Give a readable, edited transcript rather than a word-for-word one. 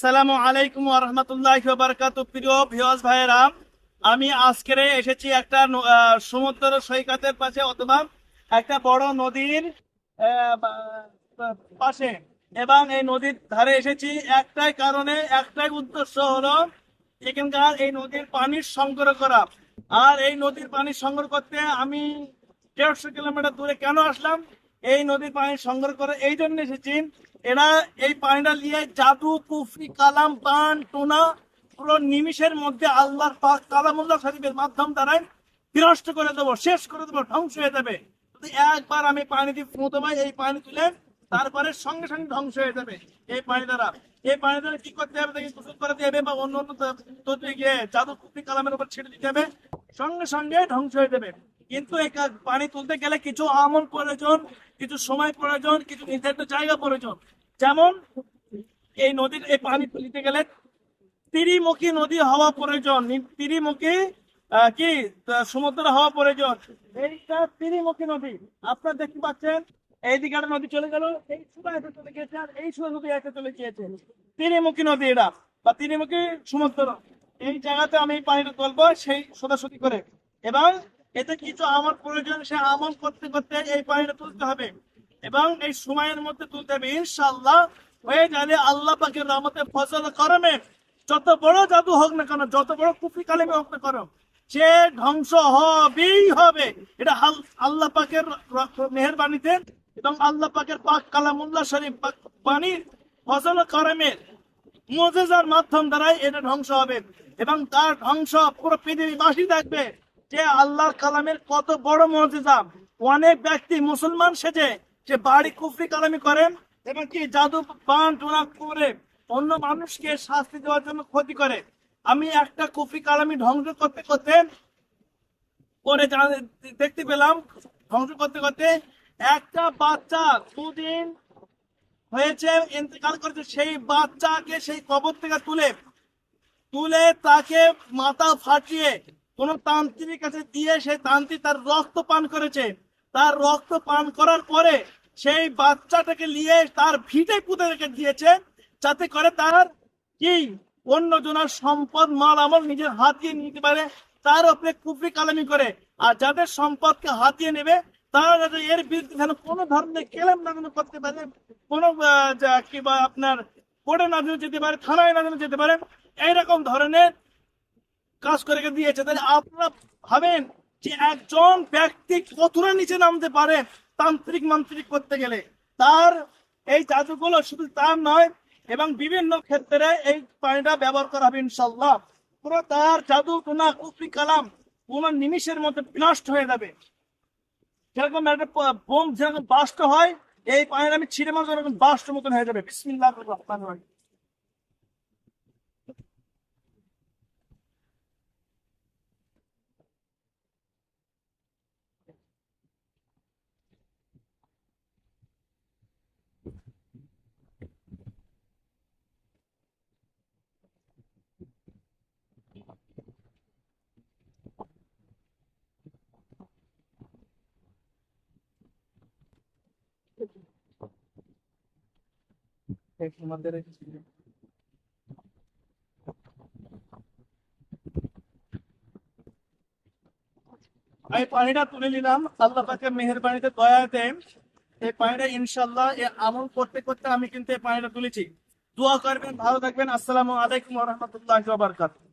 আসসালামু আলাইকুম ওয়া রাহমাতুল্লাহি ওয়া বারাকাতুহু। প্রিয় ভিউয়ার্স ভাইয়েরা, আমি আজকে এসেছি একটা সমুদ্র সৈকতের পাশে অথবা একটা বড় নদীর পাশে, এবং এই নদীর ধারে এসেছি একটাই কারণে, একটাই উদ্দেশ্য হলো এখানকার এই নদীর পানির সংগ্রহ করা। আর এই নদীর পানি সংগ্রহ করতে আমি 150 কিলোমিটার দূরে কেন আসলাম? এই নদীর পানি সংগ্রহ করে এই জন্য এসেছি, এরা এই পানিটা নিয়ে জাদু, কুফরি, কালাম, পান, টোনা পুরো নিমিষের মধ্যে আল্লাহর পাক কালামুল্লাহ শরীফের মাধ্যম দ্বারাই বিনষ্ট করে দেবো, শেষ করে দেবো, ধ্বংস হয়ে যাবে। যদি একবার আমি পানি দিয়ে ফুঁতো পাই, এই পানি তুলে তারপরে সঙ্গে সঙ্গে ধ্বংস হয়ে যাবে এই পানি দ্বারা। এই পানি দ্বারা কি করতে হবে? তাকে গোসল করে দিতে হবে বা অন্য অন্য তদ্বি গিয়ে জাদু, কুফরি, কালামের উপর ছেড়ে দিতে হবে, সঙ্গে সঙ্গে ধ্বংস হয়ে যাবে। কিন্তু এই পানি তুলতে গেলে কিছু আমল প্রয়োজন, কিছু সময় প্রয়োজন, কিছু নির্ধারিত জায়গা প্রয়োজন। যেমন এই নদীর এই পানি তুলতে গেলে ত্রিমুখী নদী হওয়া প্রয়োজন, ত্রিমুখী কি সমুদ্র হওয়া প্রয়োজন। এইটা ত্রিমুখী নদী, আপনারা দেখতে পাচ্ছেন এইদিকে একটা নদী চলে গেল, এই সুদা এসে চলে গিয়েছে, আর এই সুদা নদী এসে চলে গিয়েছে। ত্রিমুখী নদী এটা, বা ত্রিমুখী সমুদ্র। এই জায়গাতে আমি পানিটা তুলবো সেই সোজাসুজি করে, এবং এতে কিছু আমল প্রয়োজন, সে আমল করতে করতে এই পানিটা তুলতে হবে, এবং এই সময়ের মধ্যে তুলতে হবে। ইনশাআল্লাহ হয়ে গেলে আল্লাহ পাকের রহমতে ফজল করমে যত বড় জাদু হোক না কেন, যত বড় কুফরি কালেমে হোক না কেন, সে ধ্বংস হবেই হবে। এটা আল্লাহ পাকের মেহেরবানিতে এবং আল্লাহ পাকের পাক কালামুল্লাহ শরীফ বাণীর ফজল করমের মুজিজার মাধ্যম দ্বারাই এটা ধ্বংস হবে, এবং তার ধ্বংস পুরো পৃথিবীবাসী দেখবে যে আল্লাহর কালামের কত বড় মুজিজা। অনেক ব্যক্তি মুসলমান সেজে যে বাড়ি কুফরি কালামি করেন এবং কি জাদু, পান, টোনা করে অন্য মানুষকে শাস্তি দেওয়ার জন্য ক্ষতি করে। আমি একটা কুফরি কালামি ধ্বংস করতে করতে পরে দেখতে পেলাম, ধ্বংস করতে করতে একটা বাচ্চা 2 দিন হয়েছে ইন্তেকাল করেছে, সেই বাচ্চাকে সেই কবর থেকে তুলে তুলে তাকে মাথা ফাটিয়ে কোন তান্ত্রিক কাছে দিয়ে সেই তান্ত্রিক তার রক্ত পান করেছে। তার রক্ত পান করার পরে সেই বাচ্চাটাকে নিয়ে তার ভিটে পুঁতে রেখে দিয়েছে, যাতে করে তার কি অন্য জনের সম্পদ, মাল আমল নিজের হাতিয়ে নিতে পারে, তার উপরে কুফরি কালামি করে। আর যাদের সম্পদকে হাতিয়ে নেবে তারা যাতে এর বিরুদ্ধে যেন কোনো ধরনের কেলেম না করতে পারে, কোনো কিংবা আপনার কোর্টে না যেতে পারে, থানায় না যেতে পারে, এইরকম ধরনের কাজ করে দিয়েছে। তাহলে আপনারা ভাবেন যে একজন ব্যক্তি কতটা নিচে নামতে পারে তান্ত্রিক মান্ত্রিক করতে গেলে। তার এই জাদুগুলো শুধু তার নয়, এবং বিভিন্ন ক্ষেত্রে এই পানিটা ব্যবহার করা হবে ইনশাল্লাহ। পুরো তার জাদু, টোনা, কুফরি, কালাম কোন নিমিষের মধ্যে বিনষ্ট হয়ে যাবে। যেরকম একটা বোম যেরকম বাস্ট হয়, এই পানির আমি ছিঁড়ে মাছ এরকম বাস্ট মতন হয়ে যাবে। বিসমিল্লাহির রহমানির রহিম। আমি পানিটা তুলে নিলাম আল্লাহ পাকের মেহেরবানিতে, দয়াতে। এই পানিটা ইনশাল্লাহ আমল করতে করতে আমি কিন্তু এই পানিটা তুলেছি। দোয়া করবেন, ভালো থাকবেন। আসসালামু আলাইকুম ওয়া রাহমাতুল্লাহি ওয়া বারাকাতুহু।